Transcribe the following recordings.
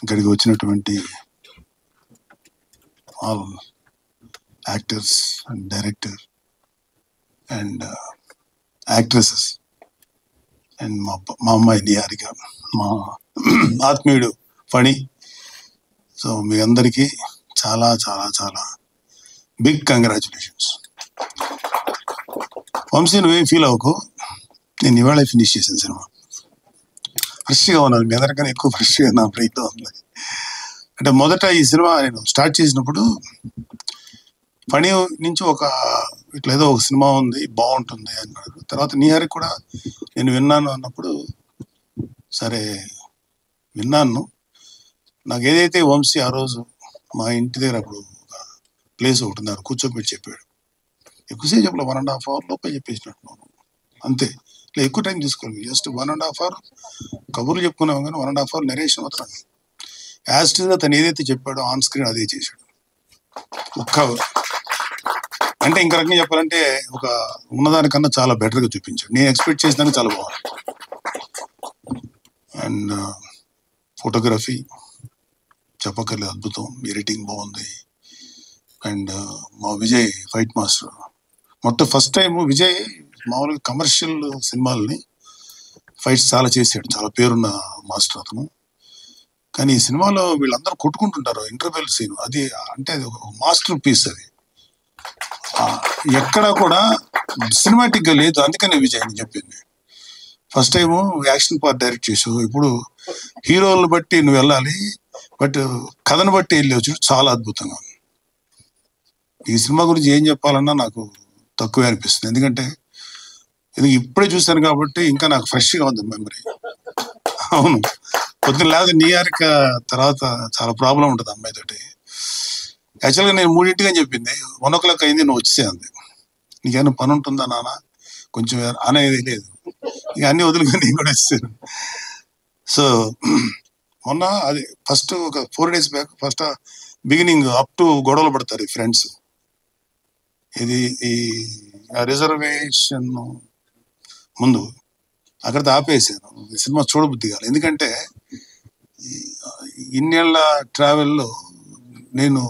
ఇక్కడికి వచ్చినటువంటి all actors and director and actresses and మా అమ్మాయి నిహారిక, మా ఆత్మీయుడు ఫణి. సో మీ అందరికీ చాలా చాలా చాలా బిగ్ కంగ్రాచులేషన్స్. వంశీ నువ్వేం ఫీల్ అవ్వకు, నేను ఇవాళ ఫినిష్ చేశాను సినిమా. ఫ్రెష్గా ఉన్నాను, మీ అందరికన్నా ఎక్కువ ఫ్రెష్గా నా బ్రెయిన్లో ఉంది. అంటే మొదట ఈ సినిమా నేను స్టార్ట్ చేసినప్పుడు ఫణి నుంచి ఇట్లా ఏదో ఒక సినిమా ఉంది బాగుంటుంది అన్నాడు. తర్వాత నిహారి కూడా నేను విన్నాను అన్నప్పుడు సరే విన్నాను. నాకు ఏదైతే వంశీ ఆ రోజు మా ఇంటి దగ్గర అప్పుడు ఒక ప్లేస్ ఒకటి ఉంది, కూర్చోబెట్టి చెప్పాడు. ఎక్కువసేపు చెప్పలే, 1.5 hour లోపే చెప్పేసినట్టున్నాను అంతే. ఇట్లా ఎక్కువ టైం తీసుకోవాలి, జస్ట్ 1.5 hour కబుర్లు చెప్పుకున్నాము కానీ 1.5 hour నెరేషన్ మాత్రం యాస్టిగా తను ఏదైతే చెప్పాడో ఆన్ స్క్రీన్ అదే చేశాడు. అంటే ఇంక రకంగా చెప్పాలంటే ఒక ఉన్నదానికన్నా చాలా బెటర్గా చూపించాడు. నేను ఎక్స్పెక్ట్ చేసినాక చాలా బాగుంది. అండ్ ఫోటోగ్రఫీ చెప్పక్కర్లేదు, అద్భుతం. ఎడిటింగ్ బాగుంది. అండ్ మా Vijay fight master. First time Vijay మామూలుగా కమర్షియల్ సినిమాలని ఫైట్స్ చాలా చేశాడు, చాలా పేరున్న మాస్టర్ అతను. కానీ ఈ సినిమాలో వీళ్ళందరూ కొట్టుకుంటుంటారు ఇంటర్వెల్ సీన్, అది అంటే అది ఒక మాస్టర్ పీస్. అది ఎక్కడ కూడా సినిమాటిక్ గా లేదు. అందుకనే విజయ్ అని చెప్పింది. First time action part direct చేసావు, ఇప్పుడు హీరోలను బట్టి నువ్వు వెళ్ళాలి, బట్ కథను బట్టి వెళ్ళి చూడు, చాలా అద్భుతంగా ఉంది. ఈ సినిమా గురించి ఏం చెప్పాలన్నా నాకు తక్కువే అనిపిస్తుంది, ఎందుకంటే ఇది ఇప్పుడే చూశాను కాబట్టి ఇంకా నాకు ఫ్రెష్గా ఉంది మెమరీ. అవును, పొద్దున లేదా నిహారిక తర్వాత చాలా ప్రాబ్లం ఉంటుంది అమ్మాయితోటి. యాక్చువల్గా నేను 3 అని చెప్పింది, 1 o'clock అయింది, నువ్వు వచ్చేసే అంది. నీకేమైనా పని ఉంటుందా నాన్న కొంచెం అనేది లేదు, ఇక అన్ని వదులుకొని నేను కూడా వచ్చేసాను. సో మొన్న అది ఫస్ట్ ఒక 4 days back, first beginning up to గొడవలు పడతారు ఈ ఫ్రెండ్స్. ఇది ఈ రిజర్వేషన్ ముందు అక్కడ ఆపేసాను, సినిమా చూడబుద్ధి కాదు. ఎందుకంటే ఇన్నేళ్ల ట్రావెల్లో నేను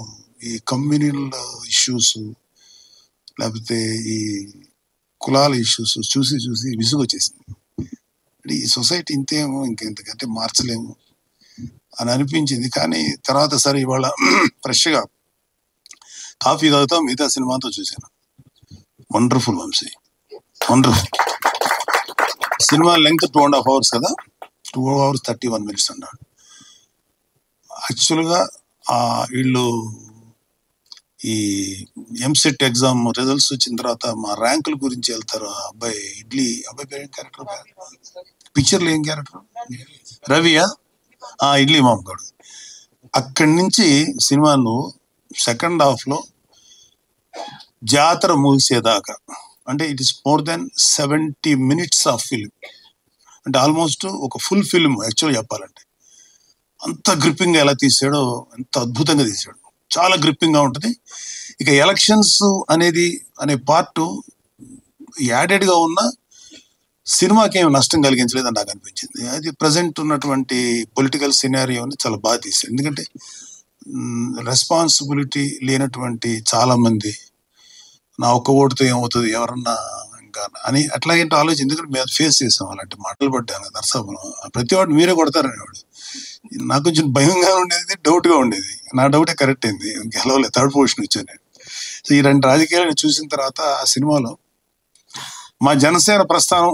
ఈ కమ్యూనల్ ఇష్యూస్ లేకపోతే ఈ కులాల ఇష్యూస్ చూసి చూసి విసుగు వచ్చేసింది. ఈ సొసైటీ ఇంతేమో, ఇంతకంటే మార్చలేము అని అనిపించింది. కానీ తర్వాత సరే ఇవాళ ఫ్రెష్గా కాఫీ తాగుతా మిగతా సినిమాతో చూశాను. Wonderful Vamsi, wonderful. Cinema length 2.5 hours కదా, 2 hours 31 minutes అన్నాడు. యాక్చువల్గా వీళ్ళు ఈ ఎంసెట్ ఎగ్జామ్ రిజల్ట్స్ వచ్చిన తర్వాత మా ర్యాంకుల గురించి వెళ్తారు. అబ్బాయి అబ్బాయి పేరు ఏం క్యారెక్టర్, పిక్చర్లో ఏం క్యారెక్టర్, రవియా, ఇడ్లీ మామగాడు. అక్కడి నుంచి సినిమాను సెకండ్ హాఫ్లో జాతర ముగిసేదాకా, అంటే it is more than 70 minutes of film. అంటే ఆల్మోస్ట్ ఒక ఫుల్ ఫిల్మ్ యాక్చువల్గా చెప్పాలంటే. అంత గ్రిప్పింగ్గా ఎలా తీసాడో, ఎంత అద్భుతంగా తీసాడు, చాలా గ్రిప్పింగ్గా ఉంటుంది. ఇక ఎలక్షన్స్ అనే పార్ట్ యాడెడ్గా ఉన్న సినిమాకి ఏమి నష్టం కలిగించలేదని నాకు అనిపించింది. అది ప్రజెంట్ ఉన్నటువంటి పొలిటికల్ సినారియోని చాలా బాగా తీశాడు. ఎందుకంటే రెస్పాన్సిబిలిటీ లేనటువంటి చాలా మంది, నా ఒక్క ఓటుతో ఏమవుతుంది ఎవరన్నా ఇంకా అని అట్లాగేంటో ఆలోచన. ఎందుకంటే మేము ఫేస్ చేసాం అలాంటి మాటలు పడ్డాను నరసాపురం. ప్రతి వాడు మీరే కొడతారనేవాడు. నాకు కొంచెం భయంగా ఉండేది, డౌట్గా ఉండేది. నా డౌటే కరెక్ట్ అయింది, గెలవలేదు, 3rd position వచ్చాను నేను. సో ఈ 2 రాజకీయాలను చూసిన తర్వాత ఆ సినిమాలో మా జనసేన ప్రస్థానం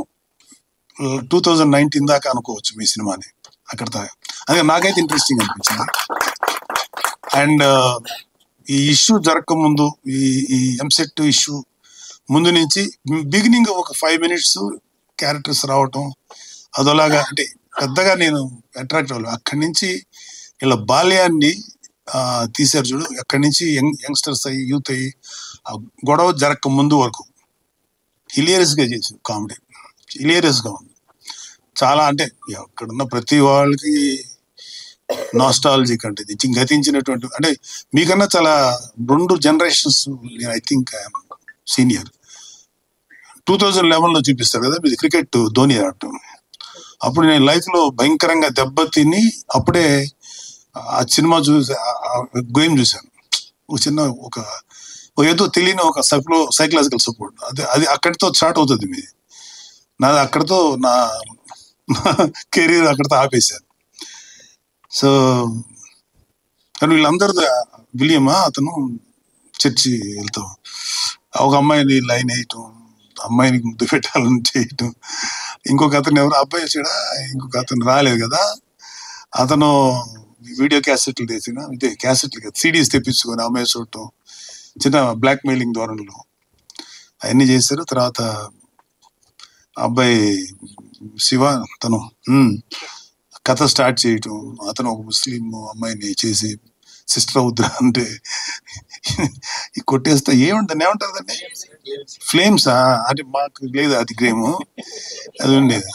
2019 దాకా అనుకోవచ్చు మీ సినిమాని అక్కడ దాకా. అదే నాకైతే ఇంట్రెస్టింగ్ అనిపించింది. అండ్ ఈ ఇష్యూ జరగక ముందు, ఈ ఎంసెట్ ఇష్యూ ముందు నుంచి బిగినింగ్ ఒక 5 minutes క్యారెక్టర్స్ రావటం అదోలాగా, అంటే పెద్దగా నేను అట్రాక్ట్ అవ్వలేదు. అక్కడి నుంచి ఇలా బాల్యాన్ని తీశారు చూడు, అక్కడి నుంచి యంగ్స్టర్స్ అయ్యి యూత్ అయ్యి ఆ గొడవ జరగక ముందు వరకు హిలేరియస్గా చేశారు. కామెడీ హిలేరియస్గా ఉంది చాలా. అంటే అక్కడున్న ప్రతి వాళ్ళకి నాస్టాలజిక్, అంటే గతించినటువంటి, అంటే మీకన్నా చాలా 2 generations ఐ థింక్ సీనియర్. 2011లో చూపిస్తారు కదా మీది క్రికెట్ ధోని ఆడటం. అప్పుడు నేను లైఫ్లో భయంకరంగా దెబ్బతిని అప్పుడే ఆ సినిమా చూసి గేమ్ చూశాను. ఒక చిన్న ఏదో తెలియని ఒక సైకలాజికల్ సపోర్ట్, అది అక్కడితో స్టార్ట్ అవుతుంది మీది. నాది అక్కడితో నా కెరీర్ అక్కడితో ఆపేశాను. సో కానీ వీళ్ళందరూ విలియమా అతను చర్చి వెళ్తాం, ఒక అమ్మాయిని లైన్ వేయటం, అమ్మాయిని ముద్దు పెట్టాలని చేయటం. ఇంకొక అతను ఎవరు అబ్బాయి వచ్చాడా, ఇంకొక అతను రాలేదు కదా, అతను వీడియో క్యాసెట్లు తెచ్చిన క్యాసెట్లు కదా సిడీస్ తెప్పించుకొని అమ్మాయి చూడటం, చిన్న బ్లాక్ మెయిలింగ్ ధోరణిలో అవన్నీ చేశారు. తర్వాత అబ్బాయి శివ తను కథ స్టార్ట్ చేయటం, అతను ఒక ముస్లిం అమ్మాయిని చేసి సిస్టర్ అవుద్దా అంటే కొట్టేస్తా ఏమంటుందండి ఫ్లేమ్సా అంటే మాకు లేదు అది గేమ్, అది ఉండేది.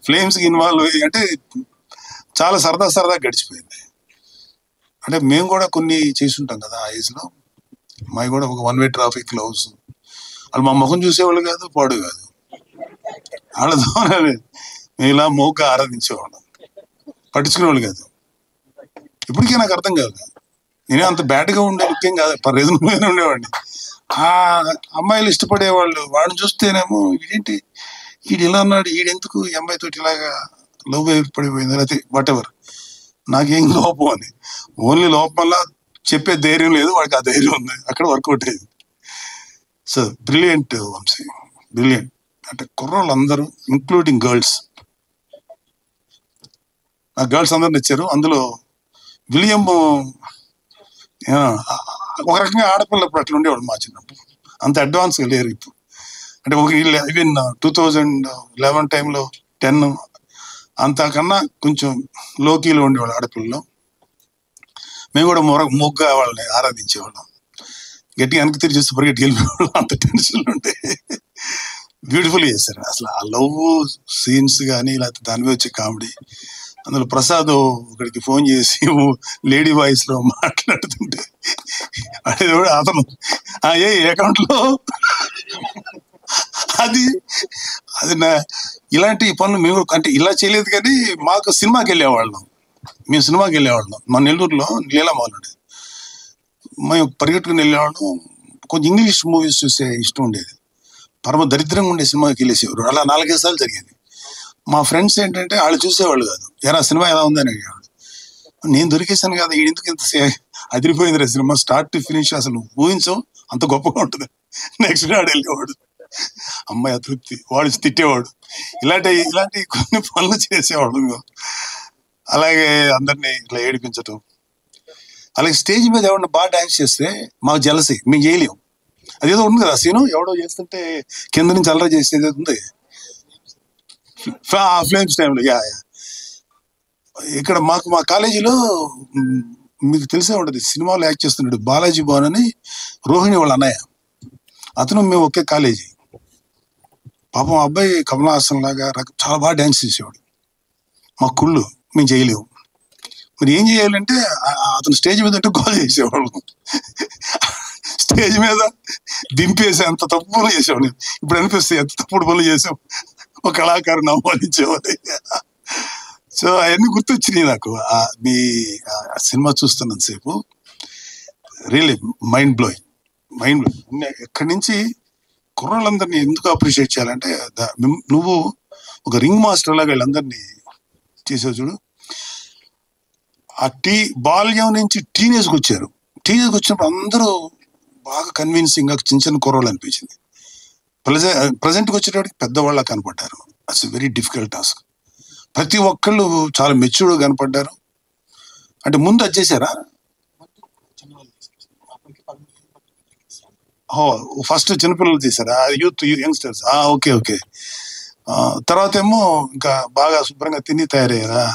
ఫ్లేమ్స్ ఇన్వాల్వ్ అయ్యి అంటే చాలా సరదా గడిచిపోయింది. అంటే మేము కూడా కొన్ని చేసుంటాం కదా ఆ ఏజ్ లో, మావి కూడా ఒక వన్ వే ట్రాఫిక్ గ్లౌస్, వాళ్ళు మా ముఖం చూసేవాళ్ళు కాదు, పాడు కాదు, వాళ్ళతో మేము ఇలా మౌక ఆరాధించేవాళ్ళం, పట్టించుకునేవాళ్ళు కాదు. ఇప్పటికీ నాకు అర్థం కాదు, నేనే అంత బ్యాడ్గా ఉండే వ్యక్తి కాదు, రీజనబుల్గానే ఉండేవాడిని. ఆ అమ్మాయిలు ఇష్టపడేవాళ్ళు, వాడిని చూస్తేనేమో ఇదేంటి వీడు ఇలా అన్నాడు, ఈడెందుకు ఈ అమ్మాయితో ఇలాగా లవ్ పడిపోయింది, లేకపోతే వాట్ ఎవర్, నాకేం లోపం అని. ఓన్లీ లోపం వల్ల చెప్పే ధైర్యం లేదు, వాడికి ఆ ధైర్యం ఉంది, అక్కడ వర్కౌట్ అయ్యింది. So brilliant Vamsi, brilliant. అంటే కుర్రోళ్ళు అందరూ ఇంక్లూడింగ్ గర్ల్స్, ఆ గర్ల్స్ అందరు నచ్చారు. అందులో విలియం ఒక రకంగా ఆడపిల్ల ఇప్పుడు అట్లా ఉండేవాడు మా చిన్నప్పుడు, అంత అడ్వాన్స్గా లేరు ఇప్పుడు. అంటే ఒక ఈవెన్ 2011 టైంలో 10 అంతకన్నా కొంచెం లోకీలో ఉండేవాళ్ళు ఆడపిల్లలు. మేము కూడా మొగ్గా వాళ్ళని ఆరాధించేవాళ్ళం, గట్టిగా వెనక్కి తిరిగి చూస్తే పరిగెట్టి వెళ్ళిపోయేవాళ్ళం, అంత టెన్షన్లు ఉంటే. బ్యూటిఫుల్ చేశారు అసలు ఆ లవ్ సీన్స్ కానీ, లేకపోతే దాని మీద వచ్చే కామెడీ. అందులో ప్రసాద్ ఒకడికి ఫోన్ చేసి లేడీ వాయిస్ లో మాట్లాడుతుంటే అతను ఏ అకౌంట్ లో అది అది ఇలాంటి పనులు మేము అంటే ఇలా చేయలేదు. కానీ మాకు సినిమాకి వెళ్ళేవాళ్ళం, మా నెల్లూరులో లీలామాల్ ఉండేది, మేము పరిగెట్టుకుని వెళ్ళేవాళ్ళం. కొంచెం ఇంగ్లీష్ మూవీస్ చూసే ఇష్టం ఉండేది, పరమ దరిద్రంగా ఉండే సినిమాకి వెళ్ళేసేవారు. అలా 4-5 సార్లు జరిగింది. మా ఫ్రెండ్స్ ఏంటంటే వాళ్ళు చూసేవాళ్ళు కాదు, ఎరా సినిమా ఎలా ఉందని అడిగేవాడు. నేను దొరికేసాను కదా, ఎందుకు ఇంత అదిరిపోయింది రా సినిమా, స్టార్ట్ టు ఫినిష్ అసలు ఊహించం, అంత గొప్పగా ఉంటుంది. నెక్స్ట్ డే ఆడు వెళ్ళేవాడు, అమ్మాయి అతృప్తి, వాడు తిట్టేవాడు, ఇలాంటి కొన్ని పనులు చేసేవాడు. అలాగే అందరినీ ఇట్లా ఏడిపించటం. అలాగే స్టేజ్ మీద ఎవరన్నా బాగా డాన్స్ చేస్తే మాకు జలసి, మేము చేయలేము. అదేదో ఉంది కదా సీను, ఎవడో చేస్తుంటే కింద నుంచి అల్లరి చేసేది ఉంది ఫ్లేమ్స్ టైంలో. ఇక్కడ మా కాలేజీలో మీకు తెలిసే ఉంటుంది, సినిమాలో యాక్ట్ చేస్తున్నాడు బాలాజీ భవన్ అని, రోహిణి వాళ్ళ అన్నయ్య, అతను మేము ఒకే కాలేజీ. పాపం అబ్బాయి కమల్ హాసన్ లాగా చాలా బాగా డాన్స్ చేసేవాడు. మా కుళ్ళు, మేము చేయలేము. మరి ఏం చేయాలంటే అతను స్టేజ్ మీద ఉంటే గోల్ చేసేవాళ్ళు, స్టేజ్ మీద దింపేసి అంత తప్పు పనులు చేసేవాడు. ఇప్పుడు అనిపిస్తాయి ఎంత తప్పుడు పనులు చేసాం, ఒక కళాకారుని అవమానించేవాడు. సో అవన్నీ గుర్తొచ్చినాయి నాకు మీ సినిమా చూస్తున్నంతసేపు. Really mind blowing. ఎక్కడి నుంచి కుర్రాళ్ళందరినీ ఎందుకు అప్రిషియేట్ చేయాలంటే, నువ్వు ఒక రింగ్ మాస్టర్ లాగా వీళ్ళందరినీ చేసావు చూడు. ఆ బాల్యం నుంచి టీనేజ్కి వచ్చారు. టీనేజ్కి వచ్చినప్పుడు అందరూ బాగా కన్విన్సింగ్ గా చిన్న కుర్రోళ్ళు అనిపించింది. ప్రజెంట్కి వచ్చేటప్పటికి పెద్దవాళ్ళ కనపడ్డారు. అట్స్ వెరీ డిఫికల్ట్ టాస్క్. ప్రతి ఒక్కళ్ళు చాలా మెచ్యూర్డ్గా కనపడ్డారు. అంటే ముందు అది చేశారా? ఫస్ట్ చిన్నపిల్లలు చేశారా? Youth youngsters. ఓకే. తర్వాత ఏమో ఇంకా బాగా శుభ్రంగా తిని తయారయ్యారా?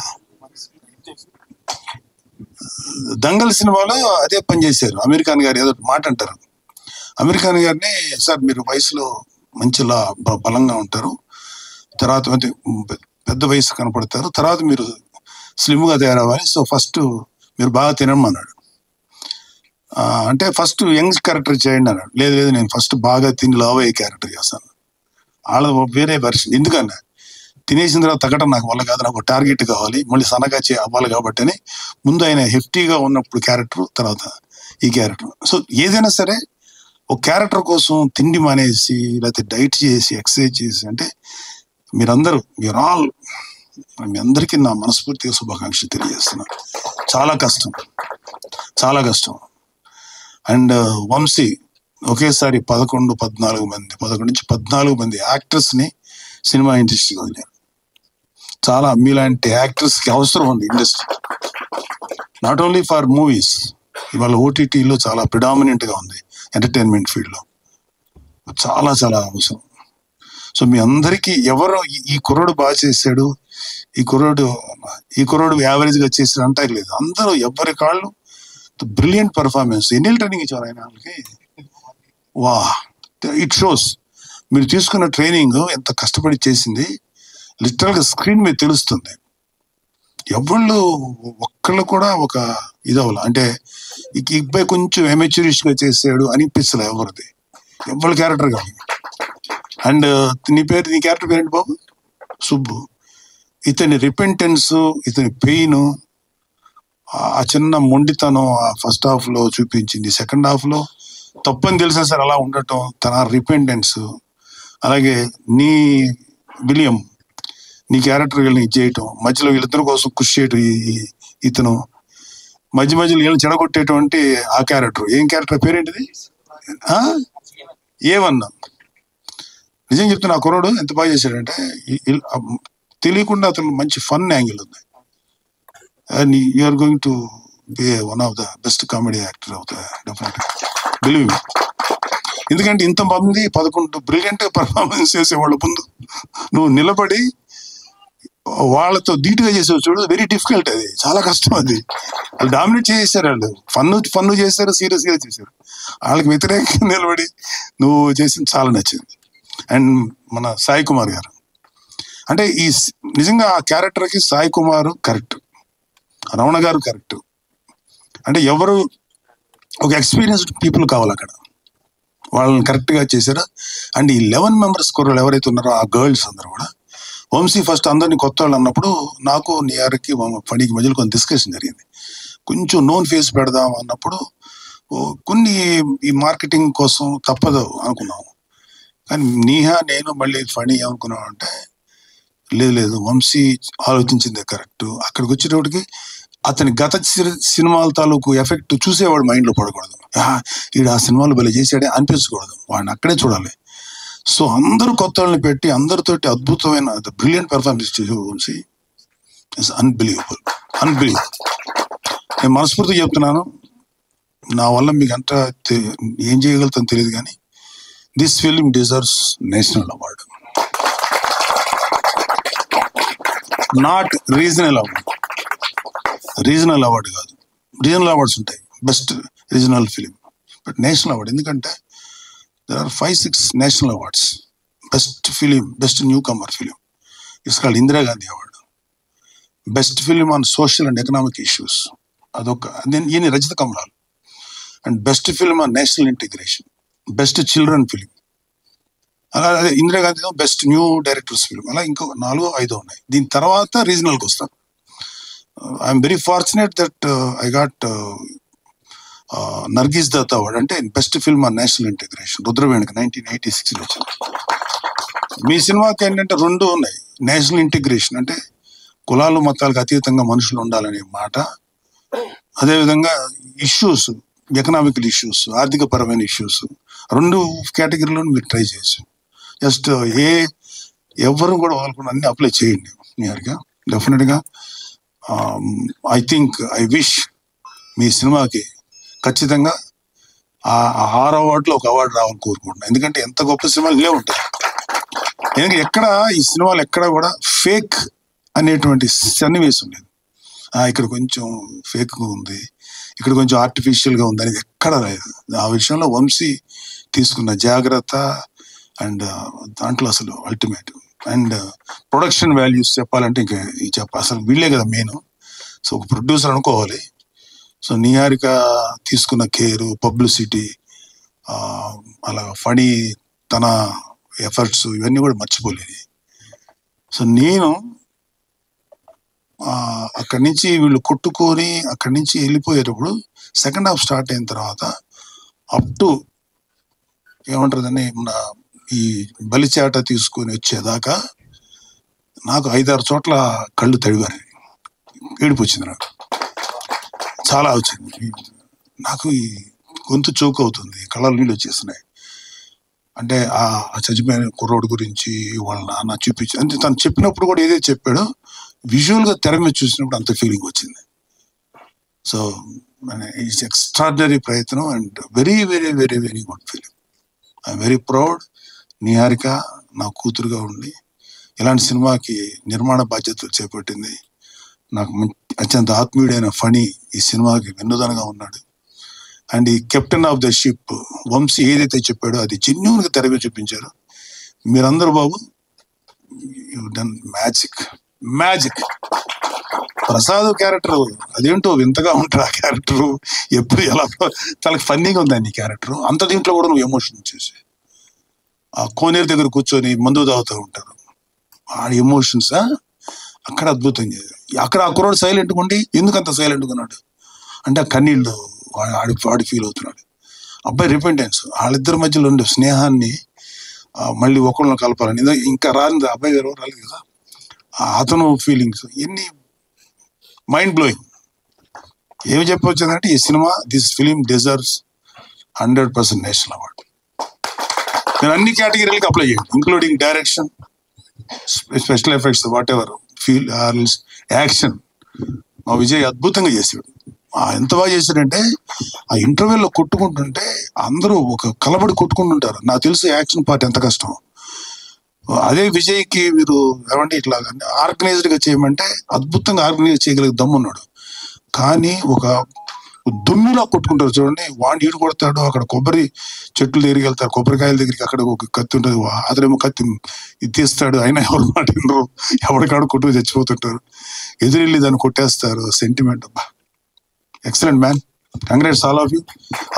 దంగల్ సినిమాలో అదే పని చేశారు. అమీర్ ఖాన్ గారు ఏదో మాట అంటారు. అమీర్ ఖాన్ గారిని, సార్ మీరు వయసులో మంచిలా బలంగా ఉంటారు, తర్వాత పెద్ద వయసు కనపడతారు, తర్వాత మీరు స్లిమ్గా తయారవ్వాలి, సో ఫస్ట్ మీరు బాగా తినమన్నాడు. అంటే ఫస్ట్ యంగ్ క్యారెక్టర్ చేయండి అన్నాడు. లేదు నేను ఫస్ట్ బాగా తిని లావ్ అయ్యే క్యారెక్టర్ చేస్తాను. వాళ్ళ వేరే వెర్షన్. ఎందుకన్నా తినేసిన తర్వాత తగ్గడం నాకు వల్ల కాదు, నాకు టార్గెట్ కావాలి, మళ్ళీ సన్నగా అవ్వాలి కాబట్టి అని ముందు ఆయన హెఫ్టీగా ఉన్నప్పుడు క్యారెక్టర్, తర్వాత ఈ క్యారెక్టర్. సో ఏదైనా సరే ఒక క్యారెక్టర్ కోసం తిండి మానేసి లేకపోతే డైట్ చేసి ఎక్సర్సైజ్ చేసి అంటే మీరందరూ ఆల్ మీ అందరికీ నా మనస్ఫూర్తిగా శుభాకాంక్షలు తెలియజేస్తున్నాను. చాలా కష్టం, చాలా కష్టం. అండ్ వంశీ ఒకేసారి 11 నుంచి 14 మంది యాక్టర్స్ని సినిమా ఇండస్ట్రీకి వదిలేరు. చాలా మీలాంటి యాక్టర్స్కి అవసరం ఉంది industry, not only for movies. ఇవాళ ఓటీటీలో చాలా ప్రిడామినెంట్గా ఉంది ఎంటర్టైన్మెంట్ ఫీల్డ్లో, చాలా చాలా అవసరం. సో మీ అందరికీ ఎవరు ఈ కుర్రోడు బాగా చేశాడు, ఈ కుర్రోడు యావరేజ్గా చేసాడు అంటారు లేదు, అందరూ ఎవరి కాళ్ళు బ్రిలియంట్ పర్ఫార్మెన్స్. ఎన్ని ట్రైనింగ్ ఇచ్చారు ఆయన వాళ్ళకి, వా ఇట్ షోస్. మీరు తీసుకున్న ట్రైనింగ్ ఎంత కష్టపడి చేసింది లిటరల్గా స్క్రీన్ మీద తెలుస్తుంది. ఎవళ్ళు ఒక్కళ్ళు కూడా ఒక ఇదవ్వాలి అంటే ఈ అబ్బాయి కొంచెం ఎమెచ్యూరిష్గా చేసాడు అనిపించలే ఎవరిది, ఎవరి క్యారెక్టర్ కానీ. అండ్ నీ క్యారెక్టర్ పేరేంటి బాబు? సుబ్బు. ఇతని రిపెంటెన్స్, ఇతని పెయిన్, ఆ చిన్న మొండితనం ఫస్ట్ హాఫ్లో చూపించింది, సెకండ్ హాఫ్లో తప్పని తెలిసినా సరే అలా ఉండటం, తన రిపెంటెన్స్. అలాగే విలియం నీ క్యారెక్టర్ వీళ్ళని చేయటం, మధ్యలో వీళ్ళిద్దరి కోసం కృషి చేయటం, ఇతను మధ్యలో వీళ్ళని చెడగొట్టేటువంటి ఆ క్యారెక్టర్. ఏం క్యారెక్టర్ పేరేంటిది? ఏమన్నా నిజం చెప్తున్నా, ఆ కుర్రాడు ఎంత బాగా చేశాడంటే తెలియకుండా అతను మంచి ఫన్ యాంగిల్ ఉంది. And you're going to be one of the best comedy actor అవుతా డెఫినెట్గా, బిలీవ్ మీ. ఎందుకంటే ఇంతమంది 11 బ్రిలియంట్ పర్ఫార్మెన్స్ చేసేవాళ్ళ ముందు నువ్వు నిలబడి వాళ్ళతో ధీటుగా చేసేవి చూడు, వెరీ డిఫికల్ట్. అది చాలా కష్టం. అది వాళ్ళు డామినేట్ చేసేసారు, వాళ్ళు ఫన్ చేశారు, సీరియస్గా చేశారు. వాళ్ళకి వ్యతిరేకంగా నిలబడి నువ్వు చేసింది చాలా నచ్చింది. అండ్ మన సాయి కుమార్ గారు అంటే నిజంగా ఆ క్యారెక్టర్కి సాయి కుమార్ కరెక్ట్, రమణ గారు కరెక్ట్. అంటే ఎవరు ఒక ఎక్స్పీరియన్స్డ్ పీపుల్ కావాలి అక్కడ, వాళ్ళని కరెక్ట్గా చేశారు. అండ్ ఈ 11 మెంబర్స్ కుర్రలు ఎవరైతే ఉన్నారో ఆ గర్ల్స్ అందరూ కూడా, వంశీ ఫస్ట్ అందరినీ కొత్త వాళ్ళు అన్నప్పుడు నాకు నియార్కి ఫణికి మధ్యలో కొంచెం డిస్కషన్ జరిగింది. కొంచెం నోన్ ఫేస్ పెడదాం అన్నప్పుడు కొన్ని ఈ మార్కెటింగ్ కోసం తప్పదు అనుకున్నాము. కానీ నేను మళ్ళీ ఫణి ఏమనుకున్నాం అంటే లేదు వంశీ ఆలోచించిందే కరెక్ట్. అక్కడికి వచ్చేటప్పటికి అతని గత సినిమాల తాలూకు ఎఫెక్ట్ చూసేవాడు మైండ్లో పడకూడదు, ఈడు ఆ సినిమాలు భలే చేసాడే అనిపించకూడదు, వాడిని అక్కడే చూడాలి. సో అందరూ కొత్త వాళ్ళని పెట్టి అందరితోటి అద్భుతమైన బ్రిలియంట్ పెర్ఫార్మెన్స్ చేసే వంశీ ఇట్స్ అన్బిలీవబుల్. నేను మనస్ఫూర్తిగా చెప్తున్నాను, నా వల్ల మీకు అంతా ఏం చేయగలుగుతాను తెలియదు, కానీ this film deserves national award, not regional award. Regional award కాదు, రీజనల్ అవార్డ్స్ ఉంటాయి, best regional film, but national award. ఎందుకంటే there are 5-6 national awards. Best film, best newcomer film, it's called Indira Gandhi award. Best film on social and economic issues, అదొక. ఈయన రజిత కమలాలు. And best film on national integration, best children film. అదే Indira Gandhi best new directors film. అలా ఇంకో 4-5 ఉన్నాయి. దీని తర్వాత రీజనల్కి వస్తాను. I'm very fortunate that I got Nargis Dutt award, అంటే best film on national integration, రుద్రవేణికి 1986 వచ్చింది. మీ సినిమాకి ఏంటంటే 2 ఉన్నాయి. నేషనల్ ఇంటిగ్రేషన్ అంటే కులాలు మతాలకు అతీతంగా మనుషులు ఉండాలనే మాట, అదేవిధంగా ఇష్యూస్, ఎకనామికల్ ఇష్యూస్, ఆర్థిక పరమైన ఇష్యూస్, 2 కేటగిరీలో మీరు ట్రై చేయొచ్చు. జస్ట్ ఎవరు కూడా వదలకుండా అన్ని అప్లై చేయండి నియర్గా. డెఫినెట్గా ఐ విష్ మీ సినిమాకి ఖచ్చితంగా ఆ 6 అవార్డులో ఒక అవార్డు రావాలని కోరుకుంటున్నాను. ఎందుకంటే ఎంత గొప్ప సినిమాలు ఇవే ఉంటాయి. ఎందుకంటే ఎక్కడ ఈ సినిమాలు ఎక్కడ కూడా ఫేక్ అనేటువంటి సన్నివేశం లేదు. ఇక్కడ కొంచెం ఫేక్ ఉంది, ఇక్కడ కొంచెం ఆర్టిఫిషియల్గా ఉంది అనేది ఎక్కడ లేదు. ఆ విషయంలో వంశీ తీసుకున్న జాగ్రత్త అండ్ దాంట్లో అసలు అల్టిమేట్. అండ్ ప్రొడక్షన్ వాల్యూస్ చెప్పాలంటే ఇంకా అసలు వీళ్ళే కదా మెయిన్. సో ఒక ప్రొడ్యూసర్ అనుకోవాలి. సో నిహారిక తీసుకున్న కేరు, పబ్లిసిటీ, అలా ఫణి తన ఎఫర్ట్స్, ఇవన్నీ కూడా మర్చిపోలేదు. సో నేను అక్కడి నుంచి వీళ్ళు కొట్టుకొని అక్కడి నుంచి వెళ్ళిపోయేటప్పుడు సెకండ్ హాఫ్ స్టార్ట్ అయిన తర్వాత అప్ టు ఏమంటారు ఈ బలిచాట తీసుకొని వచ్చేదాకా నాకు 5-6 చోట్ల కళ్ళు తడివారు, ఏడుపు వచ్చింది, నాకు చాలా వచ్చింది. నాకు ఈ గొంతు చోక్ అవుతుంది, కళ్ళ నీళ్ళు వచ్చేస్తున్నాయి. అంటే ఆ చచ్చిపోయిన కుర్రోడు గురించి వాళ్ళ నాన్న చూపించి అంటే తను చెప్పినప్పుడు కూడా ఏదైతే చెప్పాడో విజువల్గా తెర మీద చూసినప్పుడు అంత ఫీలింగ్ వచ్చింది. సో ఇట్స్ ఎక్స్ట్రాడినరీ ప్రయత్నం and very very very very good feeling. I'm very proud. Niharika నా కూతురుగా ఉండి ఇలాంటి సినిమాకి నిర్మాణ బాధ్యతలు చేపట్టింది. నాకు అత్యంత ఆత్మీయుడైన ఫణి ఈ సినిమాకి వెన్నుదనగా ఉన్నాడు. అండ్ ఈ captain of the ship Vamsi ఏదైతే చెప్పాడో అది జెన్యూన్గా తెర మీద చూపించారు. మీరందరూ బాబు you done magic. Prasad character అదేంటో వింతగా ఉంటారు. ఆ క్యారెక్టర్ ఎప్పుడు ఎలా చాలా ఫన్నీగా ఉందండి ఈ క్యారెక్టర్. అంత దీంట్లో కూడా నువ్వు ఎమోషన్ చూసి ఆ కోనేరు దగ్గర కూర్చొని మందు తాగుతూ ఉంటారు, ఆ ఎమోషన్స్ అక్కడ అద్భుతం. అక్కడ ఆ కుర్రాడు సైలెంట్గా ఉండి ఎందుకు అంత సైలెంట్గా ఉన్నాడు అంటే ఆ కన్నీళ్ళు వాడి ఫీల్ అవుతున్నాడు. అబ్బాయి రిపెంటెన్స్, వాళ్ళిద్దరి మధ్యలో ఉండే స్నేహాన్ని మళ్ళీ ఒకళ్ళని కలపాలని ఇంకా రాని అబ్బాయి గారు రాలేదు కదా, అతను ఫీలింగ్స్ ఎన్ని మైండ్ బ్లోయింగ్. ఏమి చెప్పవచ్చుందంటే ఈ cinema this film deserves 100% national award. నేను అన్ని కేటగిరీలకి అప్లై చేయండి, including direction, special effects, what ever, feel action. మా విజయ్ అద్భుతంగా చేసాడు. ఎంత బాగా చేశాడంటే ఆ ఇంటర్వ్యూలో కొట్టుకుంటుంటే అందరూ ఒక కలబడి కొట్టుకుంటుంటారు. నాకు తెలుసు యాక్షన్ పార్ట్ ఎంత కష్టం. అదే విజయ్కి మీరు ఏమంటే ఇట్లా ఆర్గనైజ్డ్గా చేయమంటే అద్భుతంగా ఆర్గనైజ్ చేయగలిగే దమ్మున్నాడు. కానీ ఒక దుమ్మిలా కొట్టుకుంటారు చూడండి, వాడిని ఈడు కొడతాడు, అక్కడ కొబ్బరి చెట్లు దగ్గరికి వెళ్తారు, కొబ్బరికాయల దగ్గరికి అక్కడ ఒక కత్తి ఉంటుంది, అతనేమో కత్తి ఇది తీస్తాడు, అయినా ఎవరు మాట వినరు, ఎవరికాడు కొట్టుకు చచ్చిపోతుంటారు, ఎదురెళ్ళి దాన్ని కొట్టేస్తారు. సెంటిమెంట్. అబ్బా excellent man, congrats all of you.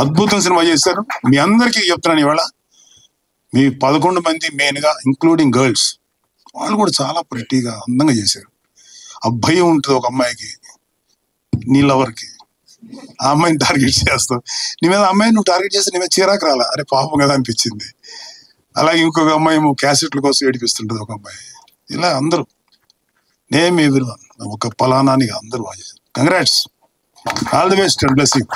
అద్భుతం సినిమా చేశారు. మీ అందరికీ చెప్తున్నాను ఇవాళ, మీ 11 మంది మెయిన్గా ఇంక్లూడింగ్ గర్ల్స్, వాళ్ళు కూడా చాలా ప్రెట్టీగా అందంగా చేశారు. ఆ భయం ఉంటుంది ఒక అమ్మాయికి, నీ లవర్కి, ఆ అమ్మాయిని టార్గెట్ చేస్తావు, నీ మీద అమ్మాయిని నువ్వు టార్గెట్ చేస్తే నీ మీద చీరాకు రాలా, అరే పాపం కదా అనిపించింది. అలాగే ఇంకొక అమ్మాయి ఏమో క్యాసెట్ల కోసం ఏడిపిస్తుంటుంది ఒక అమ్మాయి. ఇలా అందరూ నేమ్ ఎవ్రీవన్, ఒక పలానాని అందరూ బాగా చేశారు. Congrats, all the best and blessing.